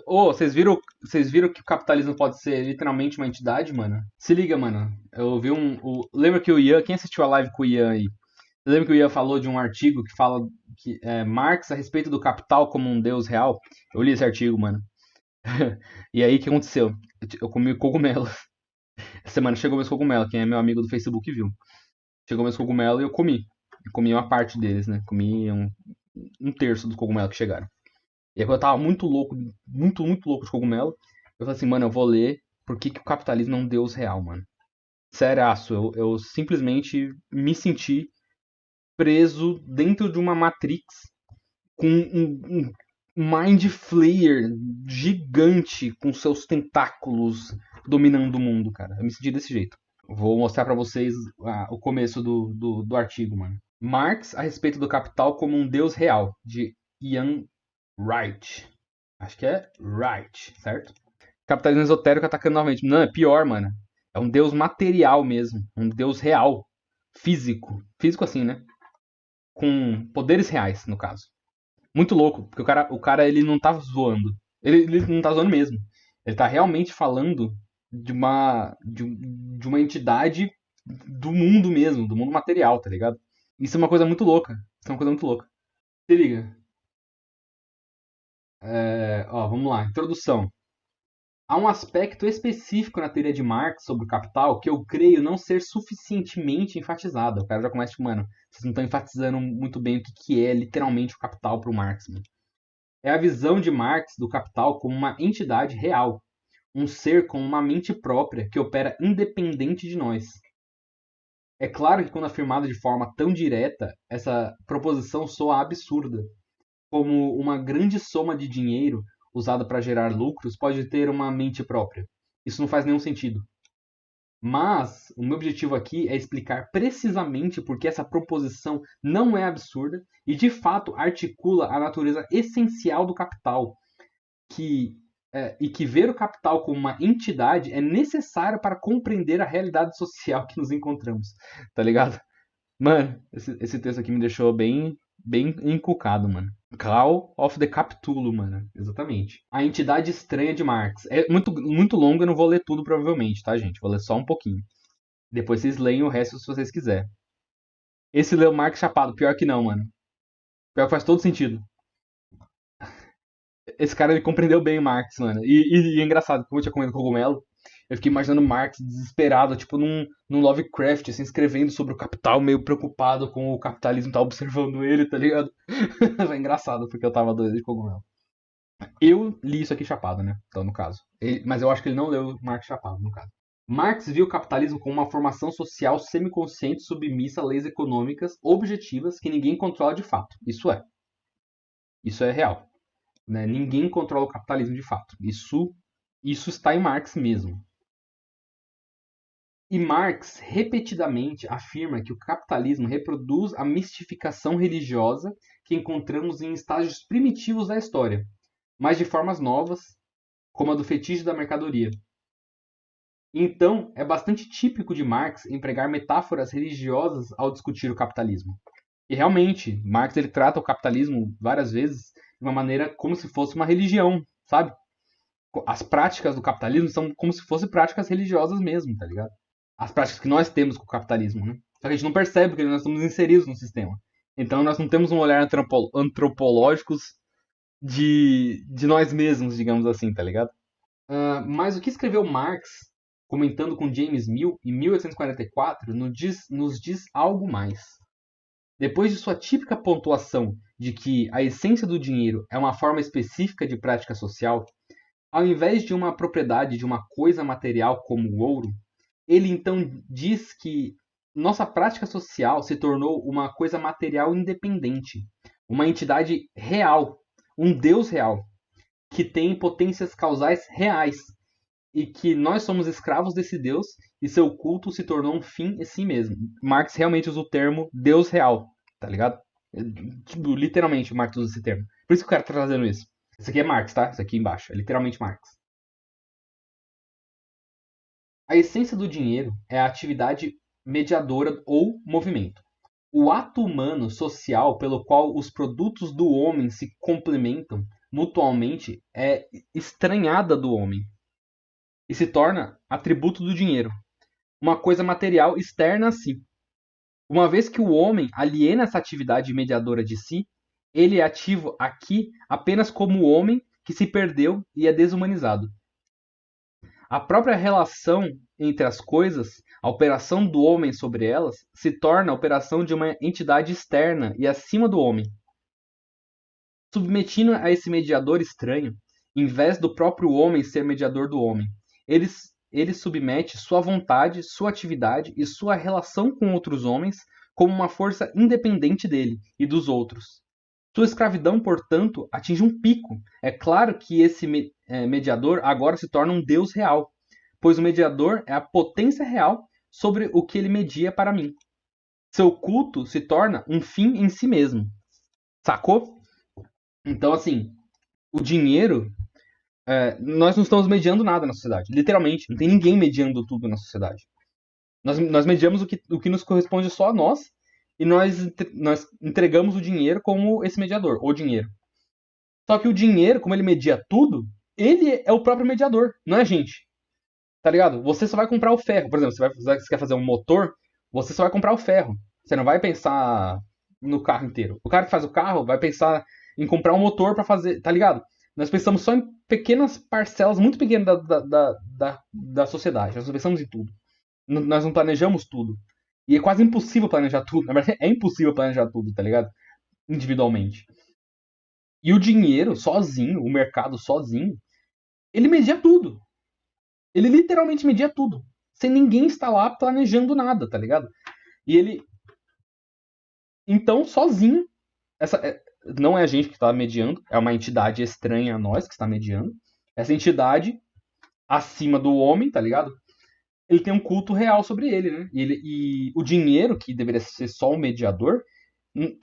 Ô, vocês viram que o capitalismo pode ser literalmente uma entidade, mano? Se liga, mano. Eu vi lembra que o Ian, quem assistiu a live com o Ian aí? Lembra que o Ian falou de um artigo que fala que Marx a respeito do capital como um deus real? Eu li esse artigo, mano. E aí, o que aconteceu? Eu comi cogumelo. Essa semana chegou meus cogumelos. Quem é meu amigo do Facebook viu. Chegou meus cogumelos e eu comi. Eu comi uma parte deles, né? Comi um terço dos cogumelos que chegaram. E aí, quando eu tava muito louco, muito, muito louco de cogumelo, eu falei assim, mano, eu vou ler por que o capitalismo é um deus real, mano. Sério, eu simplesmente me senti preso dentro de uma Matrix com um Mind Flayer gigante com seus tentáculos dominando o mundo, cara. Eu me senti desse jeito. Vou mostrar pra vocês o começo do artigo, mano. Marx a respeito do capital como um deus real, de Ian Wright. Acho que é Wright, certo? Capitalismo esotérico atacando novamente. Não, é pior, mano. É um deus material mesmo. Um deus real. Físico. Físico assim, né? Com poderes reais, no caso. Muito louco, porque o cara ele não tá zoando. Ele não tá zoando mesmo. Ele tá realmente falando de uma entidade do mundo mesmo, do mundo material, tá ligado? Isso é uma coisa muito louca. Isso é uma coisa muito louca. Se liga. Ó, vamos lá. Introdução. Há um aspecto específico na teoria de Marx sobre o capital que eu creio não ser suficientemente enfatizado. O cara já começa tipo, mano, vocês não estão enfatizando muito bem o que é literalmente o capital para o Marx, mano. É a visão de Marx do capital como uma entidade real, um ser com uma mente própria que opera independente de nós. É claro que quando afirmada de forma tão direta, essa proposição soa absurda, como uma grande soma de dinheiro usada para gerar lucros pode ter uma mente própria. Isso não faz nenhum sentido. Mas o meu objetivo aqui é explicar precisamente por que essa proposição não é absurda e de fato articula a natureza essencial do capital, e que ver o capital como uma entidade é necessário para compreender a realidade social que nos encontramos. Tá ligado? Mano, esse texto aqui me deixou bem encucado, mano. Call of the Capitulo, mano. Exatamente. A entidade estranha de Marx. É muito, muito longo, eu não vou ler tudo provavelmente, tá, gente? Vou ler só um pouquinho. Depois vocês leem o resto se vocês quiserem. Esse leu Marx chapado. Pior que não, mano. Pior que faz todo sentido. Esse cara ele compreendeu bem o Marx, mano. E é engraçado, como eu tinha comido cogumelo, eu fiquei imaginando Marx desesperado, tipo num Lovecraft, assim, escrevendo sobre o capital, meio preocupado com o capitalismo tá observando ele, tá ligado? Foi engraçado, porque eu tava doido de cogumelo. Eu li isso aqui chapado, né? Então, no caso. Mas eu acho que ele não leu Marx chapado, no caso. Marx viu o capitalismo como uma formação social semiconsciente submissa a leis econômicas objetivas que ninguém controla de fato. Isso é real. Né? Ninguém controla o capitalismo de fato. Isso está em Marx mesmo. E Marx repetidamente afirma que o capitalismo reproduz a mistificação religiosa que encontramos em estágios primitivos da história, mas de formas novas, como a do fetiche da mercadoria. Então, é bastante típico de Marx empregar metáforas religiosas ao discutir o capitalismo. E realmente, Marx ele trata o capitalismo várias vezes de uma maneira como se fosse uma religião, sabe? As práticas do capitalismo são como se fossem práticas religiosas mesmo, tá ligado? As práticas que nós temos com o capitalismo, né? Só que a gente não percebe que nós estamos inseridos no sistema. Então nós não temos um olhar antropológicos de nós mesmos, digamos assim, tá ligado? Mas o que escreveu Marx, comentando com James Mill em 1844, nos diz algo mais. Depois de sua típica pontuação de que a essência do dinheiro é uma forma específica de prática social, ao invés de uma propriedade de uma coisa material como o ouro, ele então diz que nossa prática social se tornou uma coisa material independente, uma entidade real, um Deus real, que tem potências causais reais, e que nós somos escravos desse Deus e seu culto se tornou um fim em si mesmo. Marx realmente usa o termo Deus real, tá ligado? Tipo, literalmente Marx usa esse termo. Por isso que o cara tá trazendo isso. Isso aqui é Marx, tá? Isso aqui embaixo. É literalmente Marx. A essência do dinheiro é a atividade mediadora ou movimento. O ato humano social pelo qual os produtos do homem se complementam, mutualmente é estranhada do homem e se torna atributo do dinheiro, uma coisa material externa a si. Uma vez que o homem aliena essa atividade mediadora de si, ele é ativo aqui apenas como o homem que se perdeu e é desumanizado. A própria relação entre as coisas, a operação do homem sobre elas, se torna a operação de uma entidade externa e acima do homem. Submetindo a esse mediador estranho, em vez do próprio homem ser mediador do homem, ele submete sua vontade, sua atividade e sua relação com outros homens como uma força independente dele e dos outros. Sua escravidão, portanto, atinge um pico. É claro que esse mediador agora se torna um Deus real, pois o mediador é a potência real sobre o que ele media para mim. Seu culto se torna um fim em si mesmo. Sacou? Então, assim, o dinheiro, nós não estamos mediando nada na sociedade. Literalmente, não tem ninguém mediando tudo na sociedade. Nós mediamos o que nos corresponde só a nós e nós entregamos o dinheiro como esse mediador, o dinheiro. Só que o dinheiro, como ele media tudo, ele é o próprio mediador, não é a gente. Tá ligado? Você só vai comprar o ferro. Por exemplo, você quer fazer um motor, você só vai comprar o ferro. Você não vai pensar no carro inteiro. O cara que faz o carro vai pensar em comprar um motor pra fazer. Tá ligado? Nós pensamos só em pequenas parcelas muito pequenas da sociedade. Nós não pensamos em tudo. Nós não planejamos tudo. E é quase impossível planejar tudo. Na verdade, é impossível planejar tudo, tá ligado? Individualmente. E o dinheiro sozinho, o mercado sozinho, ele media tudo. Ele literalmente media tudo. Sem ninguém estar lá planejando nada, tá ligado? E ele. Então, sozinho. Não é a gente que está mediando, é uma entidade estranha a nós que está mediando. Essa entidade, acima do homem, tá ligado? Ele tem um culto real sobre ele, né? E o dinheiro, que deveria ser só o mediador,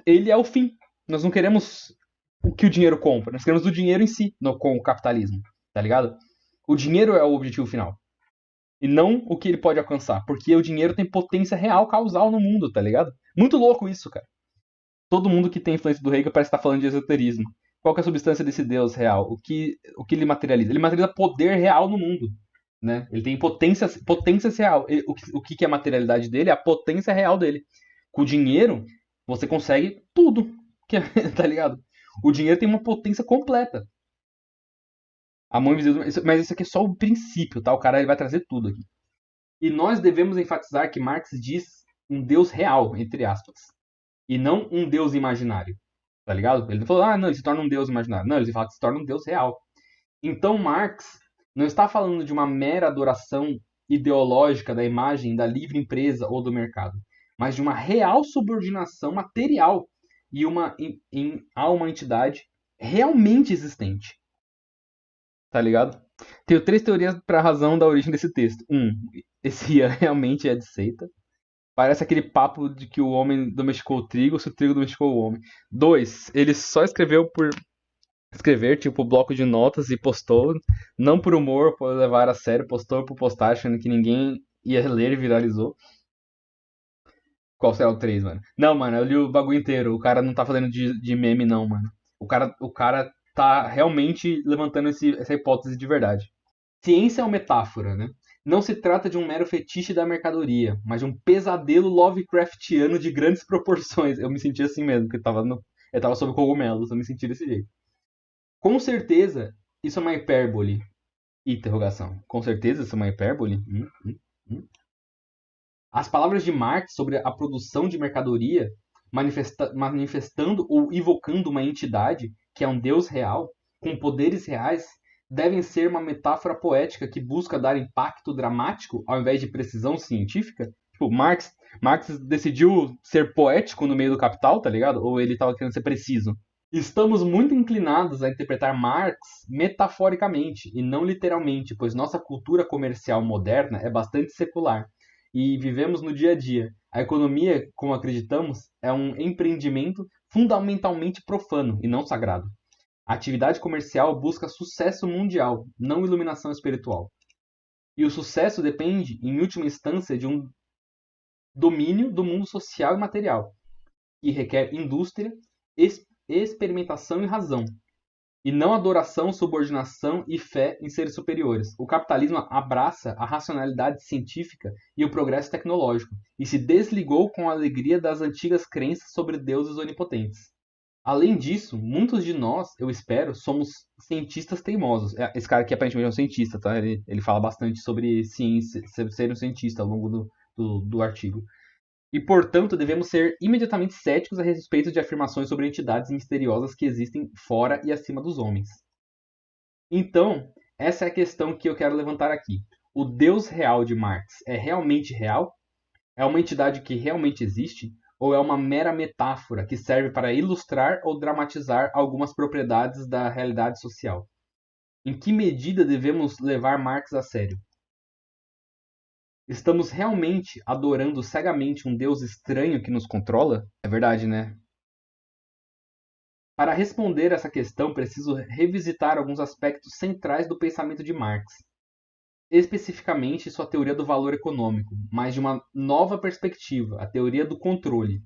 ele é o fim. Nós não queremos o que o dinheiro compra, nós queremos o dinheiro em si, com o capitalismo, tá ligado? O dinheiro é o objetivo final. E não o que ele pode alcançar. Porque o dinheiro tem potência real causal no mundo, tá ligado? Muito louco isso, cara. Todo mundo que tem influência do Hegel parece estar falando de esoterismo. Qual que é a substância desse Deus real? O que ele materializa? Ele materializa poder real no mundo. Né? Ele tem potências real. O que é a materialidade dele? É a potência real dele. Com o dinheiro, você consegue tudo. Tá ligado? O dinheiro tem uma potência completa. A mão invisível. Mas isso aqui é só o princípio, tá? O cara ele vai trazer tudo aqui. E nós devemos enfatizar que Marx diz um Deus real, entre aspas. E não um Deus imaginário. Tá ligado? Ele falou, não, ele se torna um Deus imaginário. Não, ele fala que se torna um Deus real. Então Marx não está falando de uma mera adoração ideológica da imagem da livre empresa ou do mercado, mas de uma real subordinação material e a uma entidade realmente existente. Tá ligado? Tenho 3 teorias para a razão da origem desse texto. Esse Ian realmente é de seita. Parece aquele papo de que o homem domesticou o trigo, se o trigo domesticou o homem. 2, ele só escreveu por escrever, tipo, bloco de notas e postou, não por humor, por levar a sério, postou por postar, achando que ninguém ia ler e viralizou. Qual será o 3, mano? Não, mano, eu li o bagulho inteiro. O cara não tá fazendo de meme, não, mano. O cara tá realmente levantando essa hipótese de verdade. Ciência é uma metáfora, né? Não se trata de um mero fetiche da mercadoria, mas de um pesadelo Lovecraftiano de grandes proporções. Eu me senti assim mesmo, porque eu tava sob cogumelos, eu me senti desse jeito. Com certeza, isso é uma hipérbole. Interrogação. Com certeza, isso é uma hipérbole? Hum. As palavras de Marx sobre a produção de mercadoria, manifestando ou evocando uma entidade, que é um Deus real, com poderes reais, devem ser uma metáfora poética que busca dar impacto dramático ao invés de precisão científica? Tipo, Marx decidiu ser poético no meio do Capital, tá ligado? Ou ele estava querendo ser preciso? Estamos muito inclinados a interpretar Marx metaforicamente e não literalmente, pois nossa cultura comercial moderna é bastante secular e vivemos no dia a dia. A economia, como acreditamos, é um empreendimento fundamentalmente profano e não sagrado. A atividade comercial busca sucesso mundial, não iluminação espiritual. E o sucesso depende, em última instância, de um domínio do mundo social e material, que requer indústria, experimentação e razão. e não adoração, subordinação e fé em seres superiores. O capitalismo abraça a racionalidade científica e o progresso tecnológico, e se desligou com a alegria das antigas crenças sobre deuses onipotentes. Além disso, muitos de nós, eu espero, somos cientistas teimosos. Esse cara aqui aparentemente é um cientista, tá? Ele fala bastante sobre ciência, ser um cientista ao longo do artigo. E, portanto, devemos ser imediatamente céticos a respeito de afirmações sobre entidades misteriosas que existem fora e acima dos homens. Então, essa é a questão que eu quero levantar aqui. O Deus real de Marx é realmente real? É uma entidade que realmente existe? Ou é uma mera metáfora que serve para ilustrar ou dramatizar algumas propriedades da realidade social? Em que medida devemos levar Marx a sério? Estamos realmente adorando cegamente um Deus estranho que nos controla? É verdade, né? Para responder essa questão, preciso revisitar alguns aspectos centrais do pensamento de Marx, especificamente sua teoria do valor econômico, mas de uma nova perspectiva, a teoria do controle.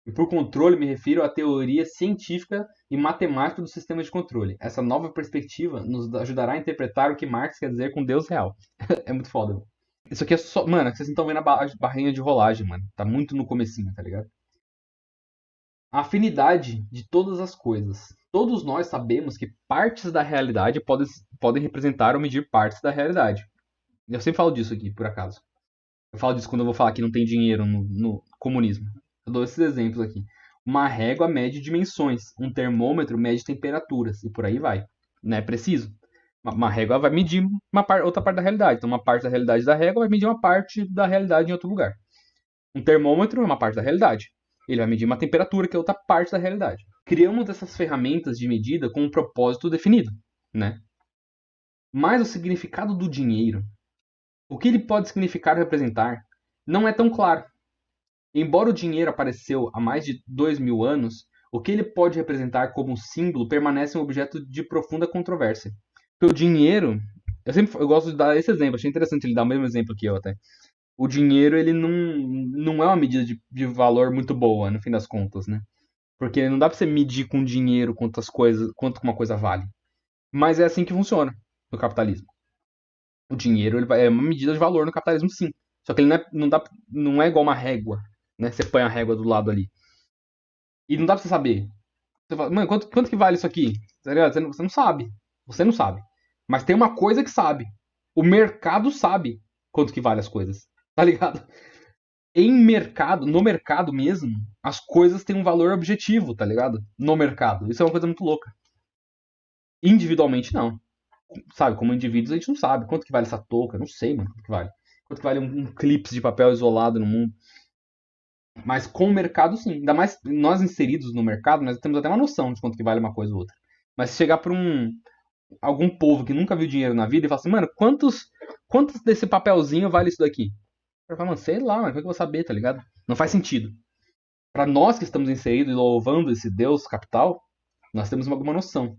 E por controle me refiro à teoria científica e matemática do sistema de controle. Essa nova perspectiva nos ajudará a interpretar o que Marx quer dizer com Deus real. É muito foda. Isso aqui é só. Mano, vocês não estão vendo a barrinha de rolagem, mano. Tá muito no comecinho, tá ligado? A afinidade de todas as coisas. Todos nós sabemos que partes da realidade podem representar ou medir partes da realidade. Eu sempre falo disso aqui, por acaso. Eu falo disso quando eu vou falar que não tem dinheiro no comunismo. Eu dou esses exemplos aqui. Uma régua mede dimensões, um termômetro mede temperaturas e por aí vai. Não é preciso. Uma régua vai medir outra parte da realidade. Então, uma parte da realidade da régua vai medir uma parte da realidade em outro lugar. Um termômetro é uma parte da realidade. Ele vai medir uma temperatura, que é outra parte da realidade. Criamos essas ferramentas de medida com um propósito definido, né? Mas o significado do dinheiro, o que ele pode significar ou representar, não é tão claro. Embora o dinheiro apareceu há mais de 2000 anos, o que ele pode representar como símbolo permanece um objeto de profunda controvérsia. Porque o dinheiro, eu gosto de dar esse exemplo, achei interessante ele dar o mesmo exemplo que eu até. O dinheiro, ele não é uma medida de valor muito boa, no fim das contas, né? Porque não dá pra você medir com dinheiro quanto uma coisa vale. Mas é assim que funciona no capitalismo. O dinheiro é uma medida de valor no capitalismo, sim. Só que ele não é igual uma régua, né? Você põe a régua do lado ali. E não dá pra você saber. Você fala, mano, quanto que vale isso aqui? Tá ligado? Você não sabe. Você não sabe. Mas tem uma coisa que sabe. O mercado sabe quanto que vale as coisas. Tá ligado? No mercado mesmo, as coisas têm um valor objetivo, tá ligado? No mercado. Isso é uma coisa muito louca. Individualmente, não. Sabe, como indivíduos, a gente não sabe quanto que vale essa touca. Não sei, mano, quanto que vale. Quanto que vale um clipe de papel isolado no mundo. Mas com o mercado, sim. Ainda mais nós inseridos no mercado, nós temos até uma noção de quanto que vale uma coisa ou outra. Mas se chegar pra algum povo que nunca viu dinheiro na vida e falar assim, mano, quantos desse papelzinho vale isso daqui? Eu falo, mano, sei lá, mas como é que eu vou saber, tá ligado? Não faz sentido. Para nós que estamos inseridos e louvando esse Deus capital, nós temos alguma noção.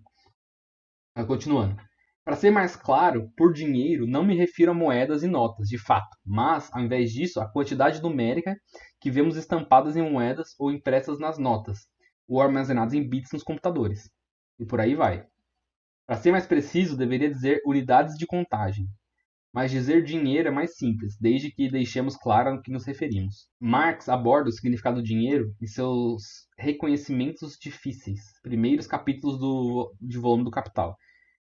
Mas continuando. Para ser mais claro, por dinheiro não me refiro a moedas e notas, de fato, mas, ao invés disso, a quantidade numérica que vemos estampadas em moedas ou impressas nas notas, ou armazenadas em bits nos computadores. E por aí vai. Para ser mais preciso, deveria dizer unidades de contagem. Mas dizer dinheiro é mais simples, desde que deixemos claro a que nos referimos. Marx aborda o significado do dinheiro em seus Reconhecimentos Difíceis, primeiros capítulos de volume do Capital.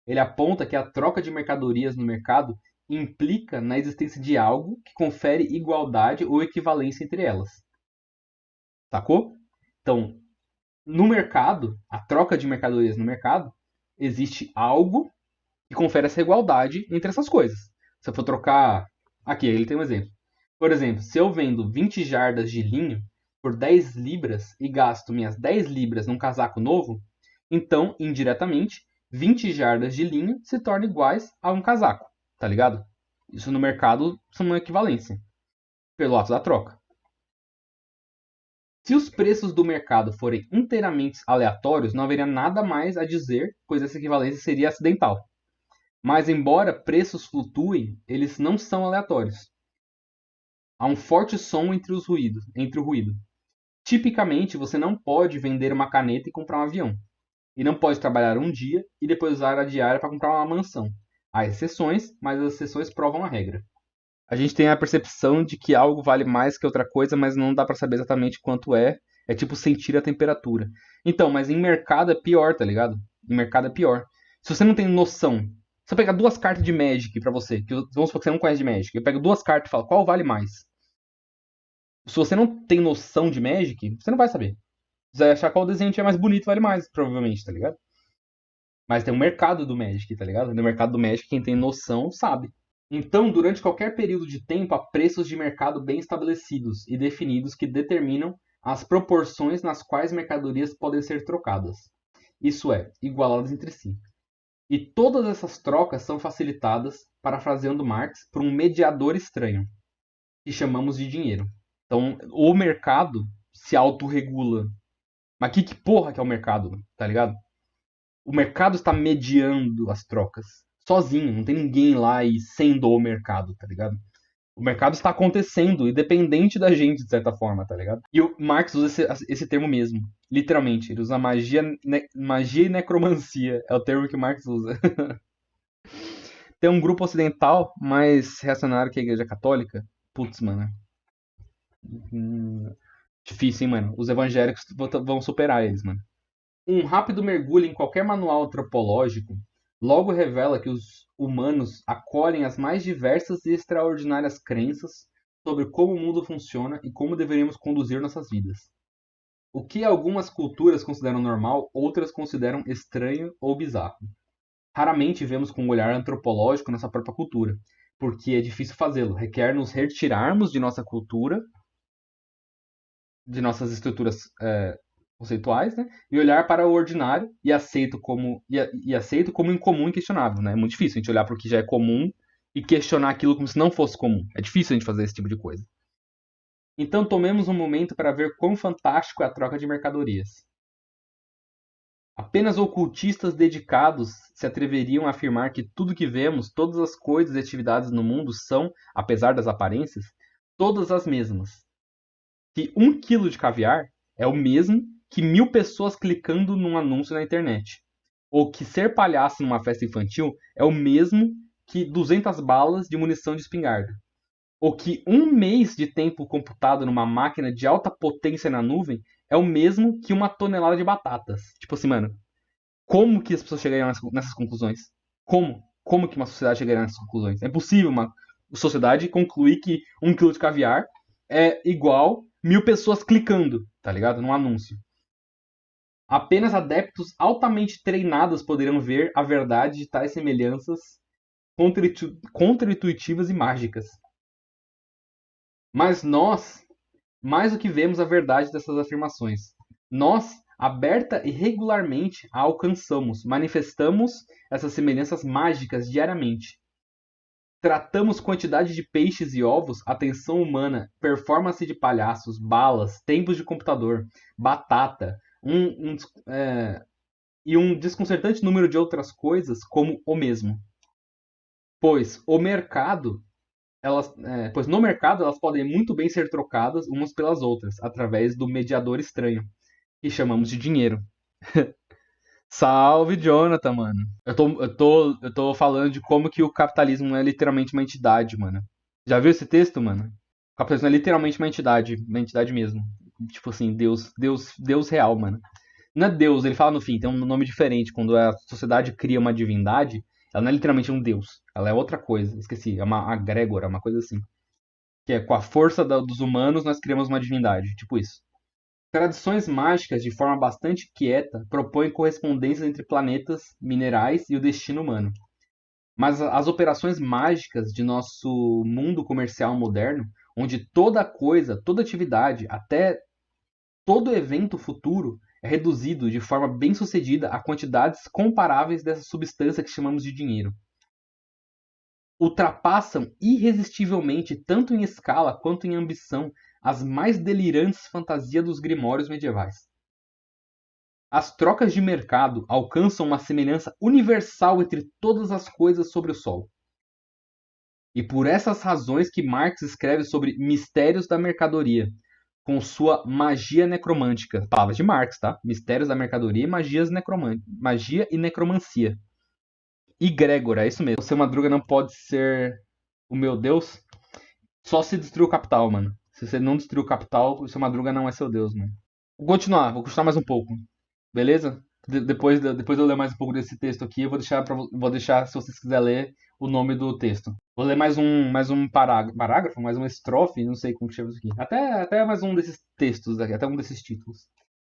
Ele aponta que a troca de mercadorias no mercado implica na existência de algo que confere igualdade ou equivalência entre elas. Sacou? Então, no mercado, a troca de mercadorias no mercado, existe algo que confere essa igualdade entre essas coisas. Se eu for trocar. Aqui, ele tem um exemplo. Por exemplo, se eu vendo 20 jardas de linho por 10 libras e gasto minhas 10 libras num casaco novo, então, indiretamente, 20 jardas de linho se tornam iguais a um casaco. Tá ligado? Isso no mercado são uma equivalência. Pelo ato da troca. Se os preços do mercado forem inteiramente aleatórios, não haveria nada mais a dizer, pois essa equivalência seria acidental. Mas, embora preços flutuem, eles não são aleatórios. Há um forte som entre o ruído. Tipicamente, você não pode vender uma caneta e comprar um avião. e não pode trabalhar um dia e depois usar a diária para comprar uma mansão. Há exceções, mas as exceções provam a regra. A gente tem a percepção de que algo vale mais que outra coisa, mas não dá pra saber exatamente quanto é. É tipo sentir a temperatura. Então, mas em mercado é pior, tá ligado? Em mercado é pior. Se você não tem noção, se eu pegar duas cartas de Magic pra você, que vamos supor que você não conhece de Magic, eu pego duas cartas e falo qual vale mais. Se você não tem noção de Magic, você não vai saber. Você vai achar qual desenho tiver mais bonito vale mais, provavelmente, tá ligado? Mas tem um mercado do Magic, tá ligado? No mercado do Magic, quem tem noção sabe. Então, durante qualquer período de tempo, há preços de mercado bem estabelecidos e definidos que determinam as proporções nas quais mercadorias podem ser trocadas, isso é, igualadas entre si. E todas essas trocas são facilitadas, parafraseando Marx, por um mediador estranho, que chamamos de dinheiro. Então, o mercado se autorregula. Mas que porra que é o mercado, tá ligado? O mercado está mediando as trocas. Sozinho, não tem ninguém lá e sendo o mercado, tá ligado? O mercado está acontecendo, independente da gente, de certa forma, tá ligado? E o Marx usa esse termo mesmo. Literalmente. Ele usa magia e necromancia. É o termo que o Marx usa. Tem um grupo ocidental mais reacionário que a Igreja Católica. Putz, mano. Hum, difícil, hein, mano. Os evangélicos vão superar eles, mano. Um rápido mergulho em qualquer manual antropológico logo revela que os humanos acolhem as mais diversas e extraordinárias crenças sobre como o mundo funciona e como deveríamos conduzir nossas vidas. O que algumas culturas consideram normal, outras consideram estranho ou bizarro. Raramente vemos com um olhar antropológico nossa própria cultura, porque é difícil fazê-lo. Requer nos retirarmos de nossa cultura, de nossas estruturas conceituais, né? E olhar para o ordinário e aceito como incomum e inquestionável, né? É muito difícil a gente olhar para o que já é comum e questionar aquilo como se não fosse comum. É difícil a gente fazer esse tipo de coisa. Então tomemos um momento para ver quão fantástico é a troca de mercadorias. Apenas ocultistas dedicados se atreveriam a afirmar que tudo que vemos, todas as coisas e atividades no mundo são, apesar das aparências, todas as mesmas. Que 1 quilo de caviar é o mesmo que 1.000 pessoas clicando num anúncio na internet. Ou que ser palhaço numa festa infantil é o mesmo que 200 balas de munição de espingarda. Ou que 1 mês de tempo computado numa máquina de alta potência na nuvem é o mesmo que 1 tonelada de batatas. Tipo assim, mano, como que as pessoas chegariam nessas conclusões? Como? Como que uma sociedade chegaria nessas conclusões? É impossível uma sociedade concluir que 1 quilo de caviar é igual 1.000 pessoas clicando, tá ligado? Num anúncio. Apenas adeptos altamente treinados poderiam ver a verdade de tais semelhanças contra-intuitivas e mágicas. Mas nós, mais do que vemos a verdade dessas afirmações, nós, aberta e regularmente, a alcançamos, manifestamos essas semelhanças mágicas diariamente. Tratamos quantidade de peixes e ovos, atenção humana, performance de palhaços, balas, tempos de computador, batata, e um desconcertante número de outras coisas como o mesmo. Pois o mercado, pois no mercado elas podem muito bem ser trocadas umas pelas outras, através do mediador estranho, que chamamos de dinheiro. Salve, Jonathan, mano. Eu tô falando de como que o capitalismo é literalmente uma entidade, mano. Já viu esse texto, mano? O capitalismo é literalmente uma entidade mesmo. Tipo assim, Deus real, mano. Não é Deus, ele fala no fim, tem um nome diferente. Quando a sociedade cria uma divindade, ela não é literalmente um Deus. Ela é outra coisa. Esqueci, é uma agrégora, uma coisa assim. Que é com a força dos humanos nós criamos uma divindade. Tipo isso. Tradições mágicas, de forma bastante quieta, propõem correspondências entre planetas, minerais e o destino humano. Mas as operações mágicas de nosso mundo comercial moderno, onde toda coisa, toda atividade, até todo evento futuro é reduzido de forma bem sucedida a quantidades comparáveis dessa substância que chamamos de dinheiro, ultrapassam irresistivelmente, tanto em escala quanto em ambição, as mais delirantes fantasias dos grimórios medievais. As trocas de mercado alcançam uma semelhança universal entre todas as coisas sobre o sol. E por essas razões que Marx escreve sobre mistérios da mercadoria, com sua magia necromântica. Palavras de Marx, tá? Mistérios da mercadoria e magia e necromancia. Egrégora, é isso mesmo. O seu Madruga não pode ser o meu Deus só se destruir o capital, mano. Se você não destruir o capital, o seu Madruga não é seu Deus, mano. Vou continuar mais um pouco. Beleza? Depois eu ler mais um pouco desse texto aqui, eu vou deixar, se vocês quiserem ler, o nome do texto. Vou ler mais um parágrafo, mais uma estrofe, não sei como chama isso aqui. Até mais um desses textos aqui, até um desses títulos.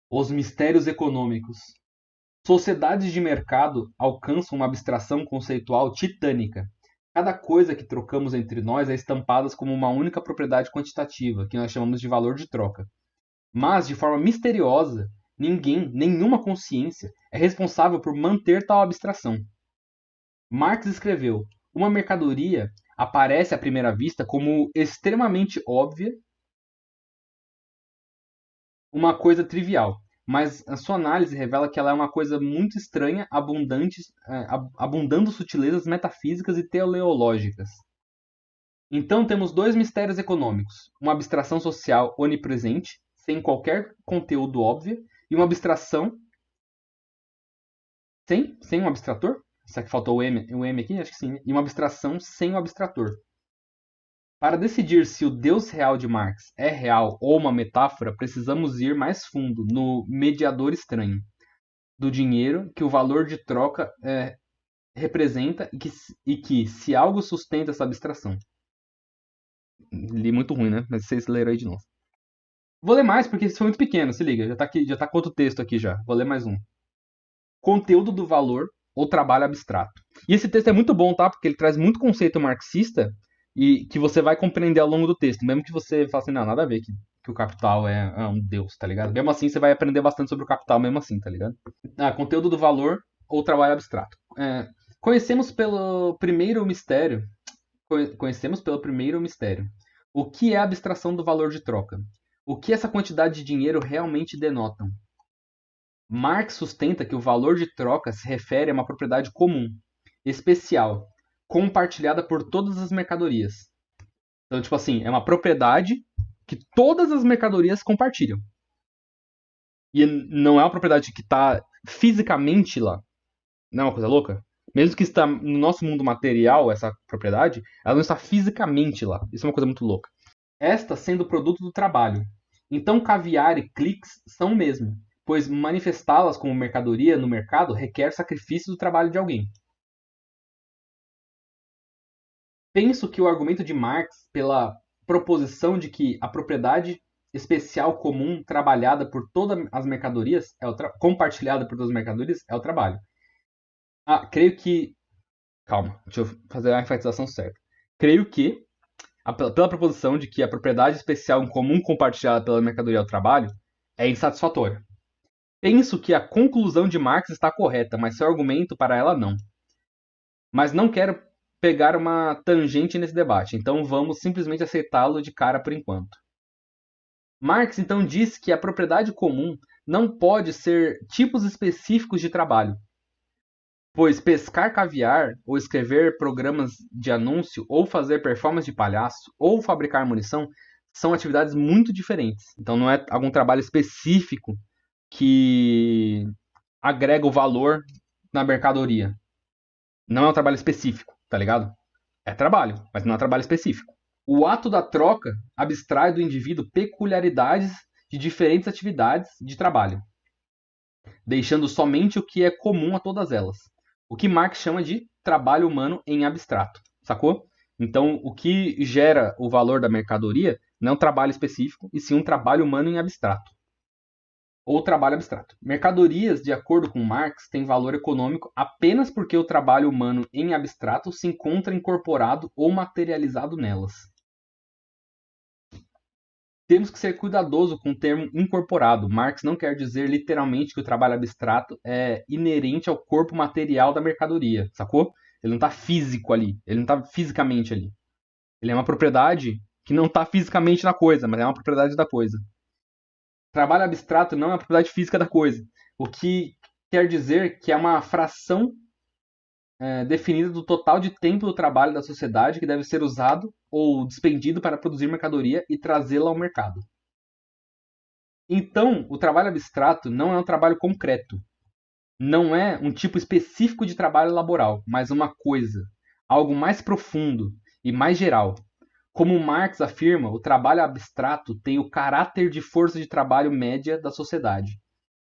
Os mistérios econômicos. Sociedades de mercado alcançam uma abstração conceitual titânica. Cada coisa que trocamos entre nós é estampada como uma única propriedade quantitativa, que nós chamamos de valor de troca. Mas, de forma misteriosa, nenhuma consciência, é responsável por manter tal abstração. Marx escreveu: uma mercadoria aparece à primeira vista como extremamente óbvia, uma coisa trivial, mas a sua análise revela que ela é uma coisa muito estranha, abundando sutilezas metafísicas e teleológicas. Então temos dois mistérios econômicos: uma abstração social onipresente, sem qualquer conteúdo óbvio, e uma abstração sem um abstrator? Será que faltou o M aqui? Acho que sim. E uma abstração sem o abstrator. Para decidir se o Deus real de Marx é real ou uma metáfora, precisamos ir mais fundo no mediador estranho do dinheiro que o valor de troca representa e que, se algo sustenta essa abstração. Li muito ruim, né? Mas vocês leram aí de novo. Vou ler mais porque isso foi muito pequeno, se liga. Já tá com outro texto aqui já. Vou ler mais um. Conteúdo do valor ou trabalho abstrato. E esse texto é muito bom, tá? Porque ele traz muito conceito marxista e que você vai compreender ao longo do texto. Mesmo que você fale assim, não, nada a ver que o capital é um deus, tá ligado? Mesmo assim, você vai aprender bastante sobre o capital mesmo assim, tá ligado? Conteúdo do valor ou trabalho abstrato. Conhecemos pelo primeiro mistério. Conhecemos pelo primeiro mistério. O que é a abstração do valor de troca? O que essa quantidade de dinheiro realmente denotam? Marx sustenta que o valor de troca se refere a uma propriedade comum, especial, compartilhada por todas as mercadorias. Então, tipo assim, é uma propriedade que todas as mercadorias compartilham. E não é uma propriedade que está fisicamente lá. Não é uma coisa louca? Mesmo que está no nosso mundo material, essa propriedade, ela não está fisicamente lá. Isso é uma coisa muito louca. Esta sendo produto do trabalho. Então, caviar e cliques são o mesmo, pois manifestá-las como mercadoria no mercado requer sacrifício do trabalho de alguém. Penso que o argumento de Marx, pela proposição de que a propriedade especial comum trabalhada por todas as mercadorias, compartilhada por todas as mercadorias, é o trabalho. Creio que. Calma, deixa eu fazer a enfatização certa. Creio que, pela proposição de que a propriedade especial em comum compartilhada pela mercadoria é o trabalho, é insatisfatória. Penso que a conclusão de Marx está correta, mas seu argumento para ela não. Mas não quero pegar uma tangente nesse debate, então vamos simplesmente aceitá-lo de cara por enquanto. Marx então diz que a propriedade comum não pode ser tipos específicos de trabalho, pois pescar caviar, ou escrever programas de anúncio, ou fazer performance de palhaço, ou fabricar munição, são atividades muito diferentes. Então não é algum trabalho específico que agrega o valor na mercadoria. Não é um trabalho específico, tá ligado? É trabalho, mas não é trabalho específico. O ato da troca abstrai do indivíduo peculiaridades de diferentes atividades de trabalho, deixando somente o que é comum a todas elas. O que Marx chama de trabalho humano em abstrato, sacou? Então, o que gera o valor da mercadoria não é um trabalho específico, e sim um trabalho humano em abstrato. Ou trabalho abstrato. Mercadorias, de acordo com Marx, têm valor econômico apenas porque o trabalho humano em abstrato se encontra incorporado ou materializado nelas. Temos que ser cuidadosos com o termo incorporado. Marx não quer dizer literalmente que o trabalho abstrato é inerente ao corpo material da mercadoria, sacou? Ele não está físico ali, ele não está fisicamente ali. Ele é uma propriedade que não está fisicamente na coisa, mas é uma propriedade da coisa. Trabalho abstrato não é a propriedade física da coisa, o que quer dizer que é uma fração definida do total de tempo do trabalho da sociedade que deve ser usado ou despendido para produzir mercadoria e trazê-la ao mercado. Então, o trabalho abstrato não é um trabalho concreto. Não é um tipo específico de trabalho laboral, mas uma coisa, algo mais profundo e mais geral. Como Marx afirma, o trabalho abstrato tem o caráter de força de trabalho média da sociedade.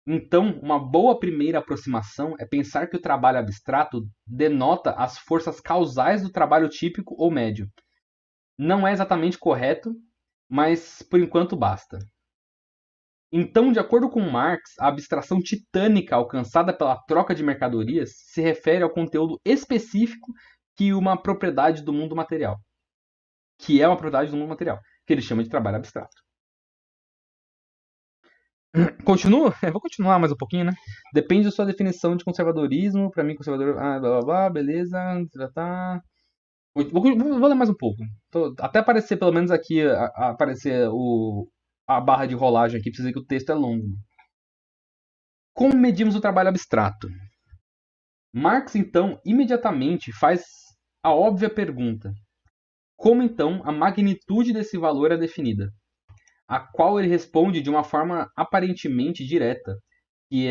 Então, uma boa primeira aproximação é pensar que o trabalho abstrato denota as forças causais do trabalho típico ou médio. Não é exatamente correto, mas por enquanto basta. Então, de acordo com Marx, a abstração titânica alcançada pela troca de mercadorias se refere ao conteúdo específico que uma propriedade do mundo material, que é uma propriedade do mundo material, que ele chama de trabalho abstrato. Continua? Vou continuar mais um pouquinho, né? Depende da sua definição de conservadorismo. Para mim, conservador. Ah, blá blá blá, beleza. Já tá. Vou ler mais um pouco. Até aparecer, pelo menos aqui, aparecer a barra de rolagem aqui, precisa dizer que o texto é longo. Como medimos o trabalho abstrato? Marx, então, imediatamente faz a óbvia pergunta: como então a magnitude desse valor é definida? A qual ele responde de uma forma aparentemente direta, que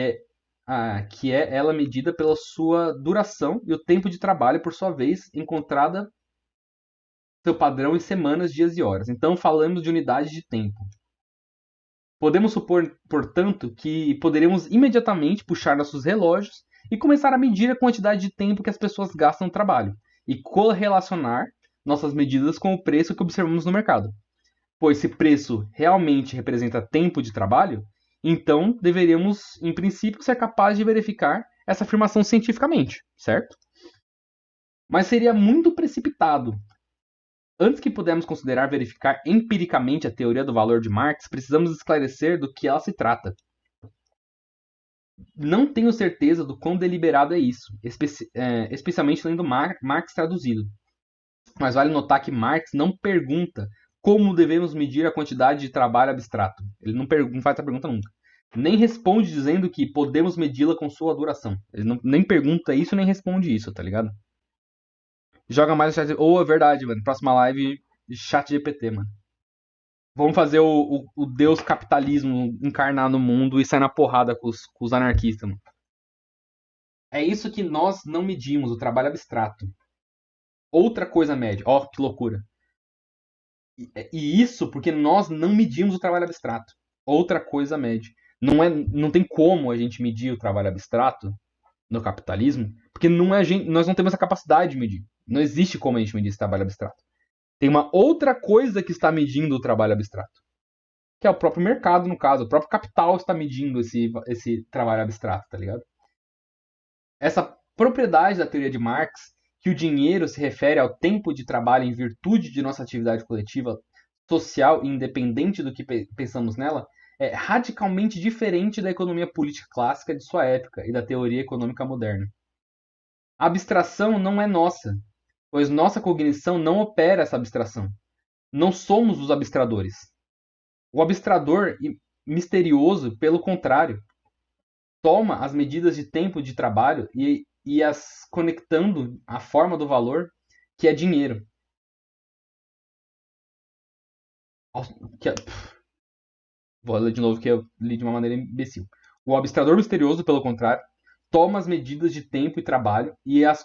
é ela medida pela sua duração e o tempo de trabalho, por sua vez, encontrada seu padrão em semanas, dias e horas. Então, falamos de unidades de tempo. Podemos supor, portanto, que poderemos imediatamente puxar nossos relógios e começar a medir a quantidade de tempo que as pessoas gastam no trabalho e correlacionar nossas medidas com o preço que observamos no mercado. Pois se preço realmente representa tempo de trabalho, então deveríamos, em princípio, ser capazes de verificar essa afirmação cientificamente, certo? Mas seria muito precipitado. Antes que pudermos considerar verificar empiricamente a teoria do valor de Marx, precisamos esclarecer do que ela se trata. Não tenho certeza do quão deliberado é isso, especialmente lendo Marx traduzido. Mas vale notar que Marx não pergunta como devemos medir a quantidade de trabalho abstrato. Ele não faz essa pergunta nunca. Nem responde dizendo que podemos medi-la com sua duração. Ele nem pergunta isso, nem responde isso, tá ligado? Joga mais no chat. Ou é verdade, mano. Próxima live, chat GPT, mano. Vamos fazer o deus capitalismo encarnar no mundo e sair na porrada com os anarquistas, mano. É isso que nós não medimos, o trabalho abstrato. Outra coisa média. Ó, que loucura. E isso porque nós não medimos o trabalho abstrato. Outra coisa mede. Não tem como a gente medir o trabalho abstrato no capitalismo, porque nós não temos a capacidade de medir. Não existe como a gente medir esse trabalho abstrato. Tem uma outra coisa que está medindo o trabalho abstrato, que é o próprio mercado, no caso. O próprio capital está medindo esse trabalho abstrato, tá ligado? Essa propriedade da teoria de Marx, que o dinheiro se refere ao tempo de trabalho em virtude de nossa atividade coletiva, social e independente do que pensamos nela, é radicalmente diferente da economia política clássica de sua época e da teoria econômica moderna. A abstração não é nossa, pois nossa cognição não opera essa abstração. Não somos os abstradores. O abstrador misterioso, pelo contrário, toma as medidas de tempo de trabalho e as conectando à forma do valor, que é dinheiro. Que é, vou ler de novo que eu li de uma maneira imbecil. O abstrador misterioso, pelo contrário, toma as medidas de tempo e trabalho e as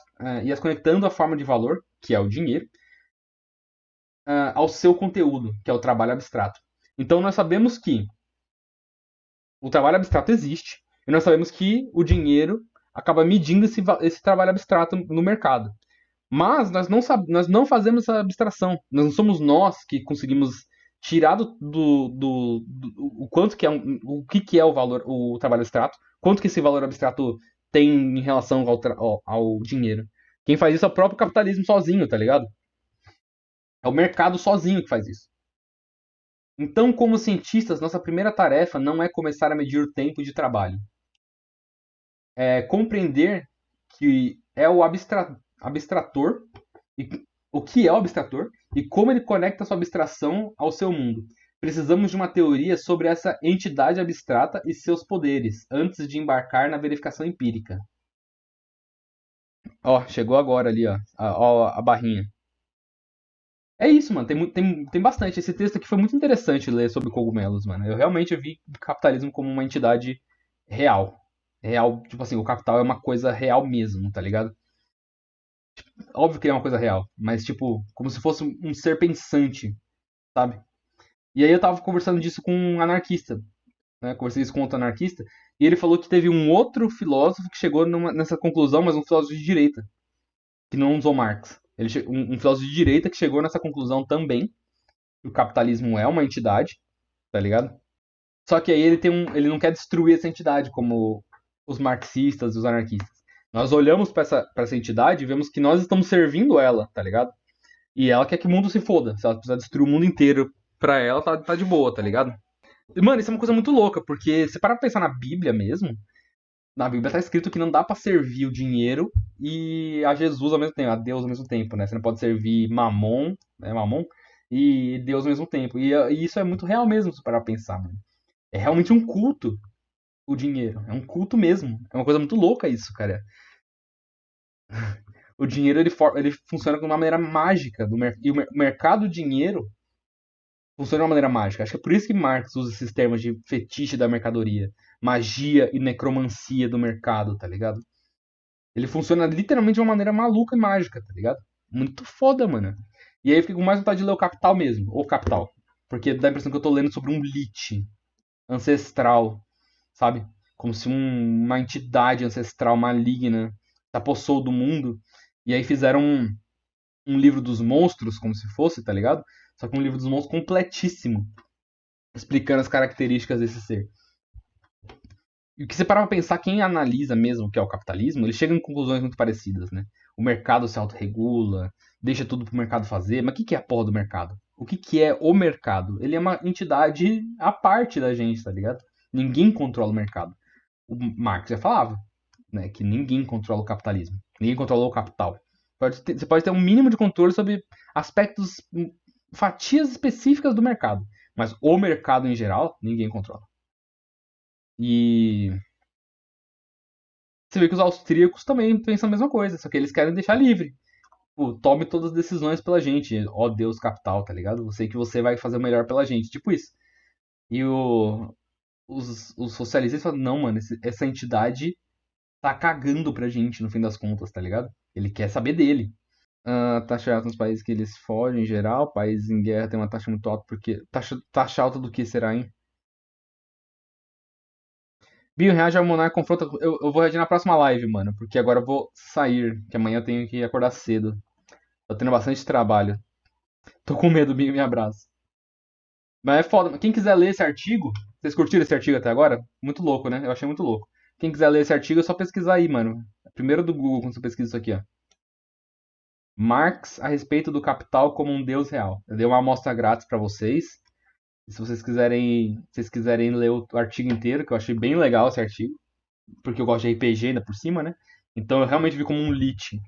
conectando à forma de valor, que é o dinheiro, ao seu conteúdo, que é o trabalho abstrato. Então nós sabemos que o trabalho abstrato existe e nós sabemos que o dinheiro acaba medindo esse trabalho abstrato no mercado. Mas nós não fazemos essa abstração. Nós não somos nós que conseguimos tirar o quanto que é o que é o valor, o trabalho abstrato, quanto que esse valor abstrato tem em relação ao dinheiro. Quem faz isso é o próprio capitalismo sozinho, tá ligado? É o mercado sozinho que faz isso. Então, como cientistas, nossa primeira tarefa não é começar a medir o tempo de trabalho. É compreender que é o abstrator e o que é o abstrator e como ele conecta sua abstração ao seu mundo. Precisamos de uma teoria sobre essa entidade abstrata e seus poderes antes de embarcar na verificação empírica. Ó, chegou agora ali, ó a barrinha. É isso, mano. Tem bastante. Esse texto aqui foi muito interessante ler sobre cogumelos, mano. Eu realmente vi o capitalismo como uma entidade real. Real, tipo assim, o capital é uma coisa real mesmo, tá ligado? Óbvio que é uma coisa real, mas tipo, como se fosse um ser pensante, sabe? E aí eu tava conversando disso com um anarquista, né? Conversei isso com outro anarquista, e ele falou que teve um outro filósofo que chegou nessa conclusão, mas um filósofo de direita, que não usou Marx. Um filósofo de direita que chegou nessa conclusão também, que o capitalismo é uma entidade, tá ligado? Só que aí ele não quer destruir essa entidade, como os marxistas e os anarquistas. Nós olhamos pra essa entidade e vemos que nós estamos servindo ela, tá ligado? E ela quer que o mundo se foda. Se ela precisar destruir o mundo inteiro pra ela, tá de boa, tá ligado? E, mano, isso é uma coisa muito louca, porque se parar pra pensar na Bíblia mesmo, na Bíblia tá escrito que não dá pra servir o dinheiro e a Jesus ao mesmo tempo, a Deus ao mesmo tempo, né? Você não pode servir Mamon, né? Mamon, e Deus ao mesmo tempo. E isso é muito real mesmo, se parar pra pensar, mano. É realmente um culto o dinheiro. É um culto mesmo. É uma coisa muito louca isso, cara. O dinheiro ele funciona de uma maneira mágica. E o mercado dinheiro funciona de uma maneira mágica. Acho que é por isso que Marx usa esses termos de fetiche da mercadoria, magia e necromancia do mercado, tá ligado? Ele funciona literalmente de uma maneira maluca e mágica, tá ligado? Muito foda, mano. E aí eu fico com mais vontade de ler o Capital mesmo, ou Capital. Porque dá a impressão que eu tô lendo sobre um lich ancestral, sabe? Como se uma entidade ancestral maligna se apossou do mundo. E aí fizeram um livro dos monstros, como se fosse, tá ligado? Só que um livro dos monstros completíssimo, explicando as características desse ser. E o que você para pra pensar, quem analisa mesmo o que é o capitalismo, ele chega em conclusões muito parecidas, né? O mercado se autorregula, deixa tudo pro mercado fazer. Mas o que é a porra do mercado? O que é o mercado? Ele é uma entidade à parte da gente, tá ligado? Ninguém controla o mercado. O Marx já falava, né, que ninguém controla o capitalismo. Ninguém controla o capital. Você pode ter um mínimo de controle sobre aspectos, fatias específicas do mercado. Mas o mercado em geral, ninguém controla. E você vê que os austríacos também pensam a mesma coisa, só que eles querem deixar livre. Pô, tome todas as decisões pela gente, ó Deus capital, tá ligado? Eu sei que você vai fazer o melhor pela gente, tipo isso. E os socialistas falam, não, mano, essa entidade tá cagando pra gente no fim das contas, tá ligado? Ele quer saber dele. Taxa alta nos países que eles fogem, em geral. Países em guerra tem uma taxa muito alta, porque. Taxa alta do que será, hein? Binho reage ao Monarca confronta. Eu vou reagir na próxima live, mano. Porque agora eu vou sair, que amanhã eu tenho que acordar cedo. Tô tendo bastante trabalho. Tô com medo, Binho, me abraço. Mas é foda. Quem quiser ler esse artigo, vocês curtiram esse artigo até agora? Muito louco, né? Eu achei muito louco. Quem quiser ler esse artigo é só pesquisar aí, mano. Primeiro do Google quando você pesquisa isso aqui, ó. Marx a respeito do capital como um deus real. Eu dei uma amostra grátis pra vocês. E se vocês quiserem ler o artigo inteiro, que eu achei bem legal esse artigo, porque eu gosto de RPG ainda por cima, né? Então eu realmente vi como um lit,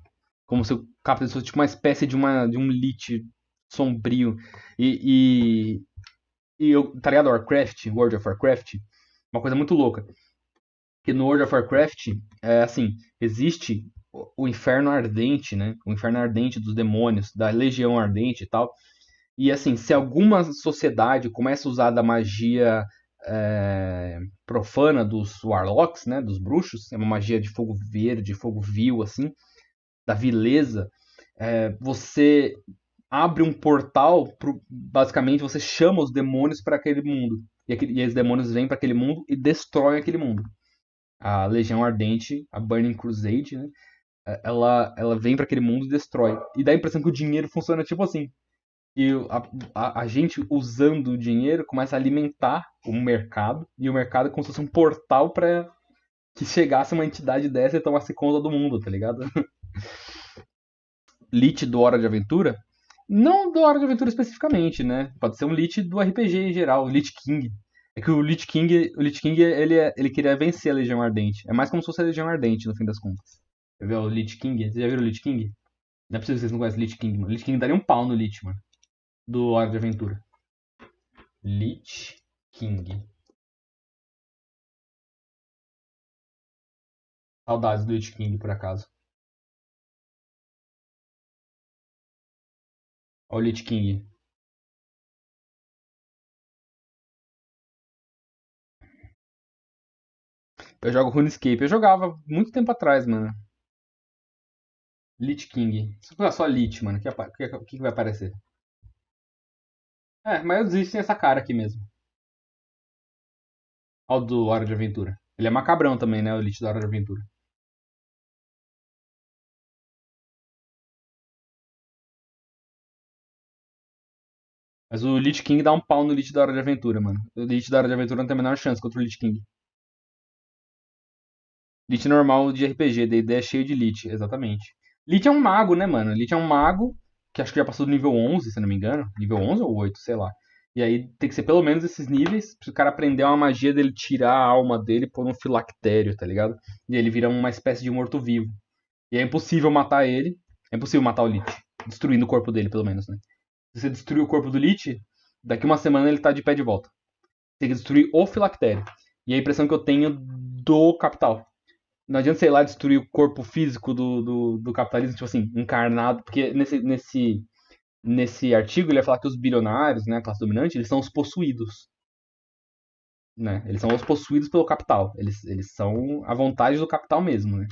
como se o capitalismo fosse tipo uma espécie de um lit sombrio. E, tá ligado? Warcraft, World of Warcraft, uma coisa muito louca. Que no World of Warcraft, é assim, existe o inferno ardente, né? O inferno ardente dos demônios, da legião ardente e tal. E assim, se alguma sociedade começa a usar da magia profana dos warlocks, né, dos bruxos, é uma magia de fogo verde, fogo vil, assim, da vileza, você abre um portal, basicamente você chama os demônios para aquele mundo. E os demônios vêm para aquele mundo e destroem aquele mundo. A Legião Ardente, a Burning Crusade, né, ela vem para aquele mundo e destrói. E dá a impressão que o dinheiro funciona tipo assim. E a gente usando o dinheiro começa a alimentar o mercado, e o mercado é como se fosse um portal para que chegasse uma entidade dessa e tomasse conta do mundo, tá ligado? Lit do Hora de Aventura? Não do Hora de Aventura especificamente, né? Pode ser um Lit do RPG em geral, o Lich King. É que o Lich King ele queria vencer a Legião Ardente. É mais como se fosse a Legião Ardente, no fim das contas. Quer ver o Lich King? Vocês já viram o Lich King? Não é possível que vocês não conhecem o Lich King, mano. O Lich King daria um pau no Lich, mano. Do Hora de Aventura. Lich King. Saudades do Lich King, por acaso. Olha o Lich King. Eu jogo RuneScape. Eu jogava muito tempo atrás, mano. Lich King. Se eu colocar só Lich, mano, o que vai aparecer? É, mas eu desisto sem essa cara aqui mesmo. Olha o do Hora de Aventura. Ele é macabrão também, né? O Lich da Hora de Aventura. Mas o Lich King dá um pau no Lich da Hora de Aventura, mano. O Lich da Hora de Aventura não tem a menor chance contra o Lich King. Lich normal de RPG, D&D é cheio de Lich, exatamente. Lich é um mago, né, mano? Lich é um mago, que acho que já passou do nível 11, se não me engano. Nível 11 ou 8, sei lá. E aí tem que ser pelo menos esses níveis, se o cara aprender uma magia dele tirar a alma dele por um filactério, tá ligado? E ele vira uma espécie de morto-vivo. E é impossível matar ele. É impossível matar o Lich. Destruindo o corpo dele, pelo menos, né? Se você destruir o corpo do Lich, daqui uma semana ele tá de pé de volta. Tem que destruir o filactério. E a impressão que eu tenho do Capital. Não adianta, sei lá, destruir o corpo físico do capitalismo, tipo assim, encarnado, porque nesse artigo ele vai falar que os bilionários, né, a classe dominante, eles são os possuídos, né? Eles são os possuídos pelo capital. Eles são a vontade do capital mesmo, né?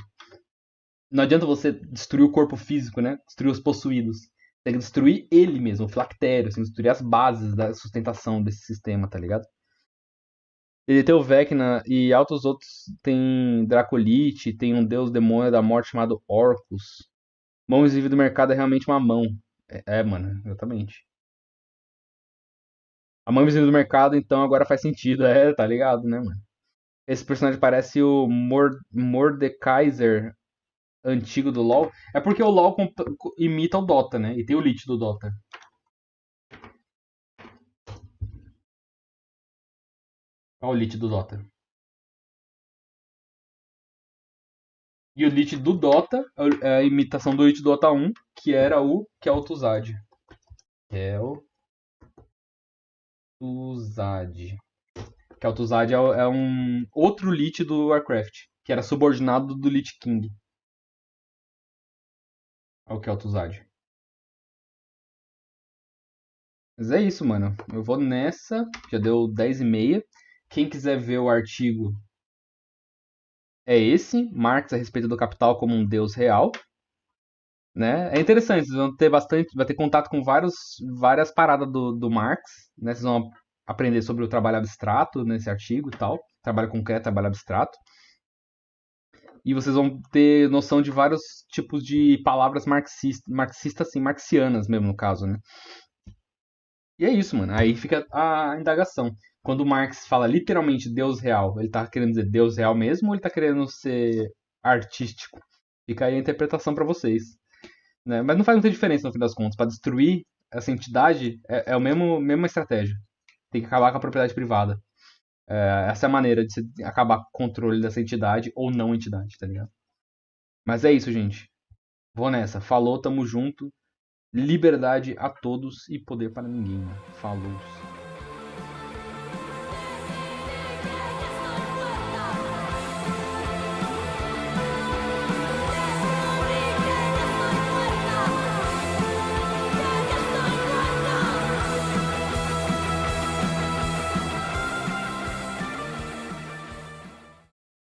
Não adianta você destruir o corpo físico, né? Destruir os possuídos. Tem que destruir ele mesmo, o filactério, assim, destruir as bases da sustentação desse sistema, tá ligado? Ele tem o Vecna e altos outros. Tem Dracolite, tem um deus demônio da morte chamado Orcus. Mão invisível do mercado é realmente uma mão. Mano, exatamente. A mão invisível do mercado, então, agora faz sentido. É, tá ligado, né, mano? Esse personagem parece o Mordekaiser antigo do LoL. É porque o LoL imita o Dota, né? E tem o Lich do Dota. Olha o Lich do Dota. E o Lich do Dota é a imitação do Lich do Dota 1, que era o Kel'Thuzad. Kel'Thuzad. Kel'Thuzad é um outro Lich do Warcraft, que era subordinado do Lich King. É o Kel'Thuzad. Mas é isso, mano. Eu vou nessa. Já deu 10h30. Quem quiser ver o artigo é esse. Marx a respeito do capital como um deus real. Né? É interessante, vocês vão ter bastante. Vai ter contato com várias paradas do Marx. Né? Vocês vão aprender sobre o trabalho abstrato nesse artigo e tal. Trabalho concreto, trabalho abstrato. E vocês vão ter noção de vários tipos de palavras marxistas, assim, marxianas mesmo, no caso, né? E é isso, mano. Aí fica a indagação. Quando o Marx fala literalmente Deus real, ele tá querendo dizer Deus real mesmo ou ele tá querendo ser artístico? Fica aí a interpretação para vocês. Né? Mas não faz muita diferença no fim das contas. Para destruir essa entidade é a mesma estratégia. Tem que acabar com a propriedade privada. Essa é a maneira de você acabar com o controle dessa entidade ou não entidade, tá ligado? Mas é isso, gente. Vou nessa. Falou, tamo junto. Liberdade a todos e poder para ninguém. Falou.